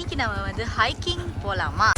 இன்னைக்கு நம்ம வந்து ஹைக்கிங் போலாமா?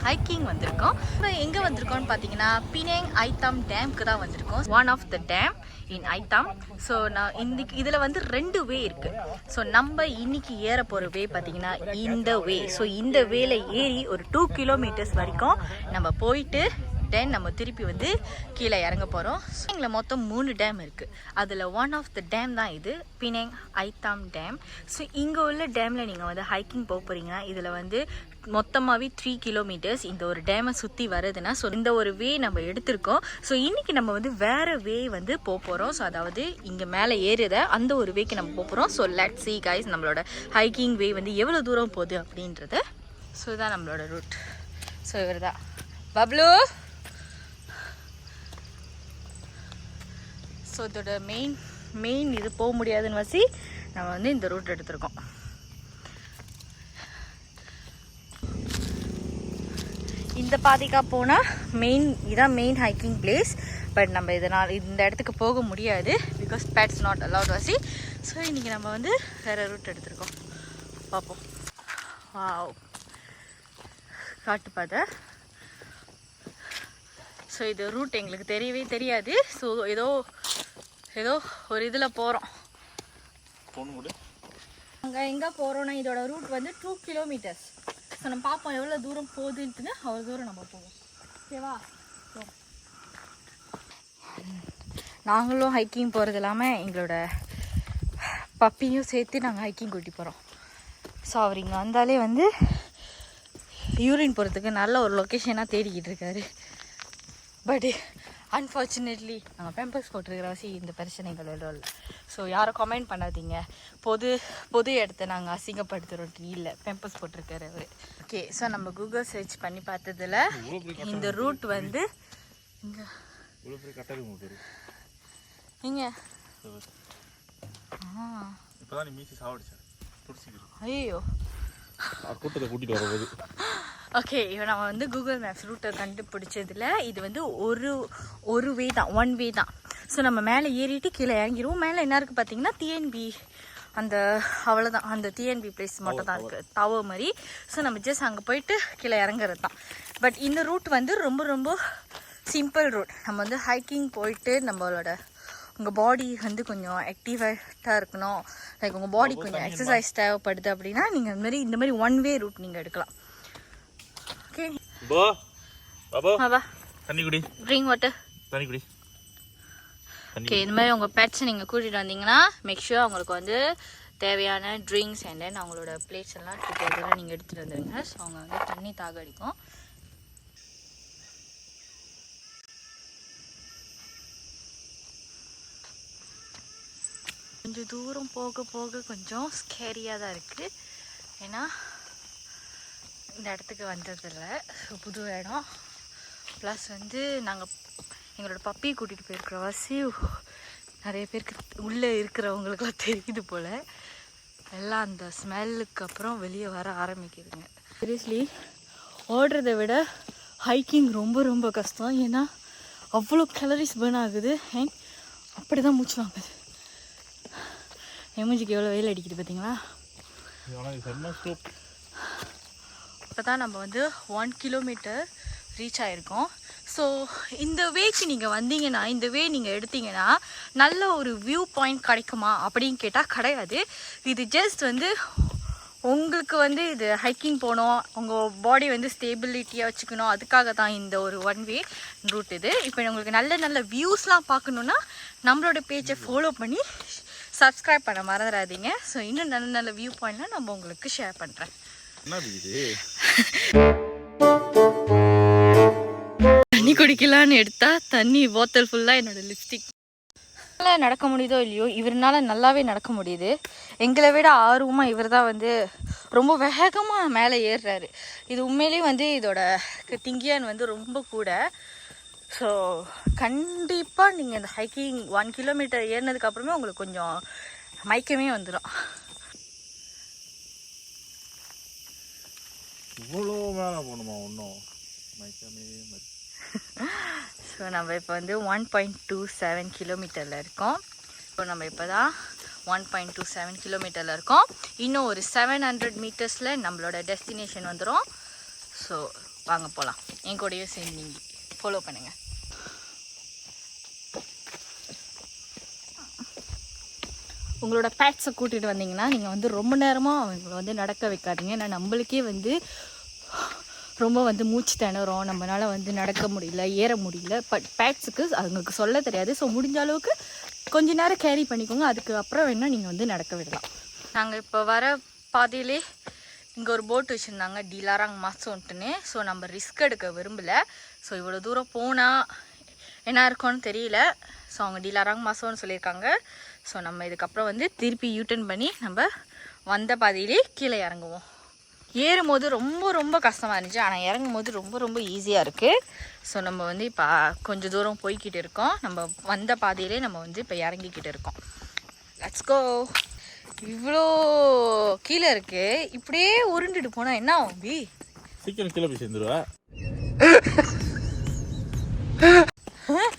ஹைக்கிங் வந்திருக்கோம். எங்கே வந்திருக்கோம்னு பார்த்தீங்கன்னா பினேங் ஐத்தாம் டேம்க்கு தான் வந்திருக்கோம். One of the dam in ஐத்தாம். ஸோ நான் இன்னைக்கு இதில் வந்து 2 வே இருக்குது. ஸோ நம்ம இன்னைக்கு ஏற போகிற வே பார்த்தீங்கன்னா இந்த வே. ஸோ இந்த வேல ஏறி ஒரு 2 கிலோமீட்டர்ஸ் வரைக்கும் நம்ம போயிட்டு தென் நம்ம திருப்பி வந்து கீழே இறங்க போகிறோம். ஸோ எங்களை மொத்தம் 3 டேம் இருக்குது. அதில் ஒன் ஆஃப் த டேம் தான் இது பினேங் ஐத்தாம் டேம். ஸோ இங்கே உள்ள டேமில் நீங்கள் வந்து ஹைக்கிங் போக போகிறீங்கன்னா இதில் வந்து மொத்தமாகவே 3 கிலோமீட்டர்ஸ் இந்த ஒரு டேமை சுற்றி வருதுன்னா ஸோ இந்த ஒரு வே நம்ம எடுத்திருக்கோம். ஸோ இன்றைக்கி நம்ம வந்து வேறு வே வந்து போக போகிறோம். ஸோ அதாவது இங்கே மேலே ஏறுத அந்த ஒரு வேக்கு நம்ம போக போகிறோம். ஸோ லெட்ஸ் see guys நம்மளோட ஹைக்கிங் வே வந்து எவ்வளோ தூரம் போகுது அப்படின்றது. ஸோ இதுதான் நம்மளோட ரூட். ஸோ இவர் தான் பப்ளு. ஸோ இதோட மெயின் இது போக முடியாதுன்னு வச்சு நம்ம வந்து இந்த ரூட் எடுத்திருக்கோம். இந்த பாதிக்கா போனால் இதான் மெயின் ஹைக்கிங் பிளேஸ். பட் நம்ம இதனால் இந்த இடத்துக்கு போக முடியாது பிகாஸ் பேட்ஸ் நாட் அலவுட் வசி. ஸோ இன்றைக்கி நம்ம வந்து வேறு ரூட் எடுத்திருக்கோம். பார்ப்போம். வாவ், காட்டு பாதை. ஸோ இது ரூட் எங்களுக்கு தெரியவே தெரியாது. ஸோ ஏதோ ஒரு இதில் போகிறோம். அங்கே எங்கே போகிறோன்னா இதோட ரூட் வந்து 2 கிலோமீட்டர்ஸ். ஸோ நம்ம பார்ப்போம் எவ்வளோ தூரம் போகுதுன்ட்டுன்னு அவ்வளோ தூரம் நம்ம போவோம். ஓகேவா? நாங்களும் ஹைக்கிங் போகிறது இல்லாமல் எங்களோட பப்பியும் சேர்த்து நாங்கள் ஹைக்கிங் கூட்டி போகிறோம். ஸோ அவர் இங்கே வந்தாலே வந்து யூரின் போகிறதுக்கு நல்ல ஒரு லொக்கேஷனாக தேடிக்கிட்டு இருக்காரு. பட் அன்ஃபார்ச்சுனேட்லி நாங்கள் பேம்பர்ஸ் போட்டிருக்கிற வசி இந்த பிரச்சனைகள் எதுவும் இல்லை. ஸோ யாரும் கமெண்ட் பண்ணாதீங்க பொது இடத்த நாங்கள் அசிங்கப்படுத்துகிறோம். இல்லை, பேம்பர்ஸ் போட்டிருக்காரு அவர். ஓகே, ஸோ நம்ம கூகுள் சர்ச் பண்ணி பார்த்ததில் இந்த ரூட் வந்து இங்கே ஐயோ கூட்டிட்டு வரும்போது. ஓகே, இப்போ நம்ம வந்து கூகுள் மேப்ஸ் ரூட்டை கண்டுபிடிச்சதில் இது வந்து ஒரு வே தான், 1 வே தான். ஸோ நம்ம மேலே ஏறிட்டு கீழே இறங்கிடுவோம். மேலே என்ன இருக்குது பார்த்தீங்கன்னா டிஎன்பி அந்த அவ்வளோதான், அந்த டிஎன்பி பிளேஸ் மட்டும் தான் இருக்குது, டவர் மாதிரி. ஸோ நம்ம ஜஸ்ட் அங்கே போயிட்டு கீழே இறங்குறது தான். பட் இந்த ரூட் வந்து ரொம்ப சிம்பிள் ரூட். நம்ம வந்து ஹைக்கிங் போயிட்டு நம்மளோட உங்கள் பாடி வந்து கொஞ்சம் ஆக்டிவேட்டாக இருக்கணும், லைக் உங்கள் பாடி கொஞ்சம் எக்ஸசைஸ் தேவைப்படுது அப்படின்னா நீங்கள் இந்த மாதிரி 1 வே ரூட் நீங்கள் எடுக்கலாம். ஓகே தண்ணி குடி, ட்ரிங்க் வாட்டர், தண்ணி குடி. ஓகே, இந்த மாதிரி உங்கள் பெட்ஸை நீங்கள் கூட்டிகிட்டு வந்தீங்கன்னா மேக் ஷூர் அவங்களுக்கு வந்து தேவையான ட்ரிங்க்ஸ் அண்ட் தென் அவங்களோட பிளேட்ஸ் எல்லாம் இதெல்லாம் நீங்கள் எடுத்துகிட்டு வந்துடுங்க. ஸோ அவங்க வந்து தண்ணி தாக அடிக்கும். கொஞ்சம் தூரம் போக கொஞ்சம் ஸ்கேரியாக தான் இருக்குது. ஏன்னா இந்த இடத்துக்கு வந்ததில்லை, ஸோ புது இடம். ப்ளஸ் வந்து நாங்கள் எங்களோட பப்பியை கூட்டிகிட்டு போயிருக்கிற வாசி நிறைய பேருக்கு உள்ளே இருக்கிறவங்களுக்குலாம் தெரியுது போல். எல்லாம் அந்த ஸ்மெல்லுக்கு அப்புறம் வெளியே வர ஆரம்பிக்குதுங்க. சீரியஸ்லி ஓடுறதை விட ஹைக்கிங் ரொம்ப கஷ்டம். ஏன்னா அவ்வளோ கேலரிஸ் பர்ன் ஆகுது அண்ட் அப்படி தான் மூச்சு வாங்குது. மூஞ்சிக்கு எவ்வளோ வெயில் அடிக்குது பார்த்தீங்களா? இப்போ தான் நம்ம வந்து 1 கிலோமீட்டர் ரீச் ஆகிருக்கோம். ஸோ இந்த வேக்கு நீங்கள் வந்தீங்கன்னா, இந்த வே நீங்கள் எடுத்தீங்கன்னா நல்ல ஒரு வியூ பாயிண்ட் கிடைக்குமா அப்படின்னு கேட்டால் கிடையாது. இது ஜஸ்ட் வந்து உங்களுக்கு வந்து இது ஹைக்கிங் போகணும், உங்கள் பாடி வந்து ஸ்டேபிலிட்டியாக வச்சுக்கணும், அதுக்காக தான் இந்த ஒரு 1 வே ரூட் இது. இப்போ உங்களுக்கு நல்ல வியூஸ்லாம் பார்க்கணுன்னா நம்மளோட பேஜை ஃபாலோ பண்ணி சப்ஸ்கிரைப் பண்ண மறந்துடாதீங்க. ஸோ இன்னும் நல்ல வியூ பாயிண்ட்லாம் நம்ம உங்களுக்கு ஷேர் பண்ணுறேன். தண்ணி குடிக்கலான்னு எடுத்தா தண்ணி போத்தல் ஃபுல்லாக என்னோட லிப்ஸ்டிக். நடக்க முடியுதோ இல்லையோ இவருனால நல்லாவே நடக்க முடியுது. எங்களை விட ஆர்வமாக இவர் தான் வந்து ரொம்ப வேகமாக மேலே ஏறுறாரு. இது உண்மையிலேயே வந்து இதோட திங்கியான் வந்து ரொம்ப கூட. ஸோ கண்டிப்பாக நீங்கள் இந்த ஹைக்கிங் 1 கிலோமீட்டர் ஏறினதுக்கப்புறமே உங்களுக்கு கொஞ்சம் மயக்கமே வந்துடும். இவ்வளோ மேலே போகணுமா? ஒன்றும் ஸோ நம்ம இப்போ வந்து 1.27 கிலோமீட்டரில் இருக்கோம். ஸோ நம்ம இப்போ தான் 1.27 கிலோமீட்டரில் இருக்கோம். இன்னும் ஒரு 700 மீட்டர்ஸில் நம்மளோட டெஸ்டினேஷன் வந்துடும். ஸோ வாங்க போகலாம். என் கூடயே சேர்ந்து நீங்கள் ஃபாலோ பண்ணுங்கள். உங்களோட பேட்ஸை கூட்டிகிட்டு வந்தீங்கன்னா நீங்கள் வந்து ரொம்ப நேரமாக அவங்களை வந்து நடக்க வைக்காதீங்க. ஏன்னா நம்மளுக்கே வந்து ரொம்ப வந்து மூச்சு திணறோம், நம்மளால் வந்து நடக்க முடியல, ஏற முடியல. பட் பேட்ஸுக்கு அவங்களுக்கு சொல்ல தெரியாது. ஸோ முடிஞ்ச அளவுக்கு கொஞ்ச நேரம் கேரி பண்ணிக்கோங்க. அதுக்கப்புறம் வேணால் நீங்கள் வந்து நடக்க விடலாம். நாங்கள் இப்போ வர பாதையிலே இங்கே ஒரு போட் வச்சுருந்தாங்க, டிலாராங் மாசோன்ட்டுன்னு. ஸோ நம்ம ரிஸ்க் எடுக்க விரும்பலை. ஸோ இவ்வளோ தூரம் போனால் என்ன இருக்கும்னு தெரியல. ஸோ அவங்க டிலாராங் மாசோன்னு சொல்லியிருக்காங்க. ஸோ நம்ம இதுக்கப்புறம் வந்து திருப்பி யூட்டர்ன் பண்ணி நம்ம வந்த பாதையிலே கீழே இறங்குவோம். ஏறும்போது ரொம்ப ரொம்ப கஷ்டமாக இருந்துச்சு, ஆனால் இறங்கும் போது ரொம்ப ரொம்ப ஈஸியாக இருக்குது. ஸோ நம்ம வந்து இப்போ கொஞ்சம் தூரம் போய்கிட்டு இருக்கோம். நம்ம வந்த பாதையிலே நம்ம வந்து இப்போ இறங்கிக்கிட்டு இருக்கோம். Let's go. இவ்வளோ கீழே இருக்கு, இப்படியே உருண்டுட்டு போனால் என்ன ஆகும்? பி சீக்கிரம் கீழே போய் சேர்ந்துருவா.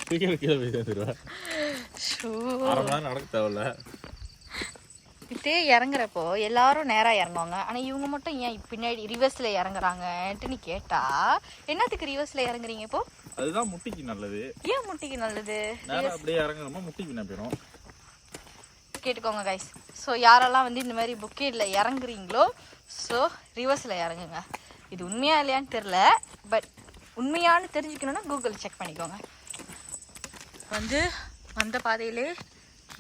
சீக்கிரம் கீழே போய் சேர்ந்துருவா. அரை மணி நேரம் நடக்க தேவையில்ல. இப்படியே இறங்குறப்போ எல்லாரும் நேராக இறங்குவாங்க, ஆனால் இவங்க மட்டும் ஏன் பின்னாடி ரிவர்ஸில் இறங்குறாங்கன்ட்டு நீ கேட்டா, என்னத்துக்கு ரிவர்ஸில் இறங்குறீங்க இப்போ? அதுதான் முட்டிக்கு நல்லது. ஏன் முட்டிக்கு நல்லது? நேரா அப்படியே இறங்குறோமா முட்டிக்கு என்ன போயிடும். கேட்டுக்கோங்க கைஸ். ஸோ யாரெல்லாம் வந்து இந்த மாதிரி புக்கேட்ல இறங்குறீங்களோ, ஸோ ரிவர்ஸில் இறங்குங்க. இது உண்மையா இல்லையான்னு தெரில, பட் உண்மையானு தெரிஞ்சுக்கணுன்னா கூகுள் செக் பண்ணிக்கோங்க. வந்து வந்த பாதையிலே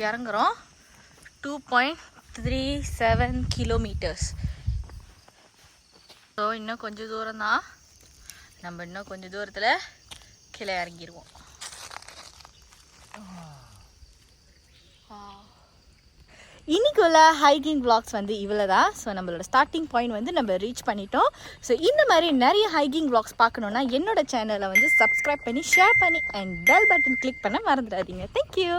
இறங்குறோம். 2.37 கிலோமீட்டர்ஸ். ஸோ இன்னும் கொஞ்சம் தூரம் தான். நம்ம இன்னும் கொஞ்சம் தூரத்தில் கீழே இறங்கிடுவோம். இன்னைக்குள்ள ஹைக்கிங் vlogs வந்து இவ்வளோ தான். ஸோ நம்மளோட ஸ்டார்டிங் பாயிண்ட் வந்து நம்ம ரீச் பண்ணிட்டோம். ஸோ இந்த மாதிரி நிறைய ஹைக்கிங் vlogs பார்க்கணுன்னா என்னோட சேனலை வந்து சப்ஸ்கிரைப் பண்ணி ஷேர் பண்ணி அண்ட் பெல் பட்டன் கிளிக் பண்ண மறந்துடாதீங்க. தேங்க்யூ.